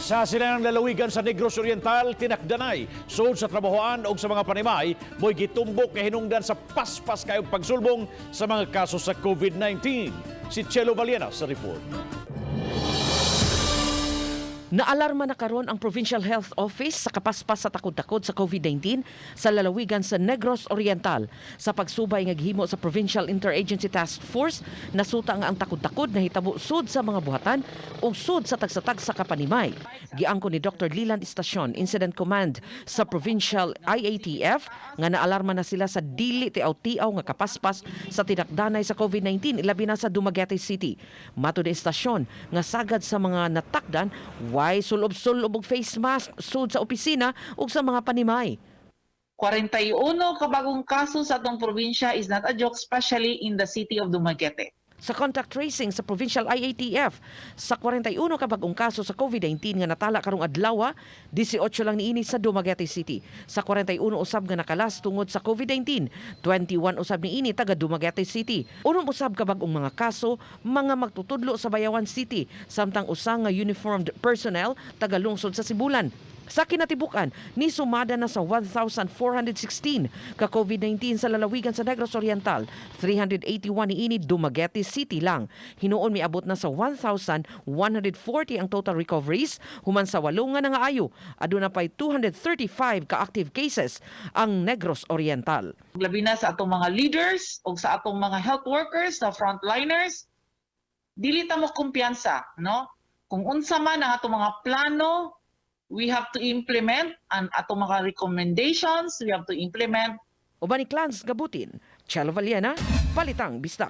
Sa silangang lalawigan sa Negros Oriental, tinakdanay, sud sa trabahoan o sa mga panimay, mo'y gitumbok kay hinungdan sa paspas kayong pagsulbong sa mga kaso sa COVID-19. Si Chelo Valiena sa report. Naalarma na karon ang Provincial Health Office sa kapaspas sa takod-takod sa COVID-19 sa lalawigan sa Negros Oriental. Sa pagsubay nga gihimo sa Provincial Interagency Task Force, nasuta nga ang takod-takod na hitabo sud sa mga buhatan ug sud sa tagsatag sa kapanimay. Giangko ni Dr. Leland Estacion, Incident Command sa Provincial IATF, nga naalarma na sila sa dili tiaw-tiaw nga kapaspas sa tinakdanay sa COVID-19 ilabi na sa Dumaguete City. Matud ni Estacion nga sagad sa mga natakdan, why sulob-sulob og face mask sud sa opisina ug sa mga panimay. 41 kabagong kaso sa atong probinsya is not a joke, especially in the city of Dumaguete. Sa contact tracing sa Provincial IATF, sa 41 kabagong kaso sa COVID-19 nga natala karong adlaw, 18 lang niini sa Dumaguete City. Sa 41 usab nga nakalas tungod sa COVID-19, 21 usab niini taga Dumaguete City. Unom usab kabagong mga kaso mga magtutudlo sa Bayawan City, samtang usa nga uniformed personnel taga lungsod sa Sibulan. Sa kinatibukan, ni sumada na sa 1,416 ka COVID-19 sa lalawigan sa Negros Oriental. 381 niini Dumaguete City lang. Hinuon miabot na sa 1,140 ang total recoveries, human sa 8 nga nangaayo. Aduna pay 235 ka active cases ang Negros Oriental. Labi na sa atong mga leaders o sa atong mga health workers, sa frontliners, dili ta mo kumpiyansa, no? Kung unsa man ang atong mga plano, we have to implement ang atong mga recommendations, we have to implement. Uban ni Clans Gabutin, Chelo Valiena, Balitang Bisdak.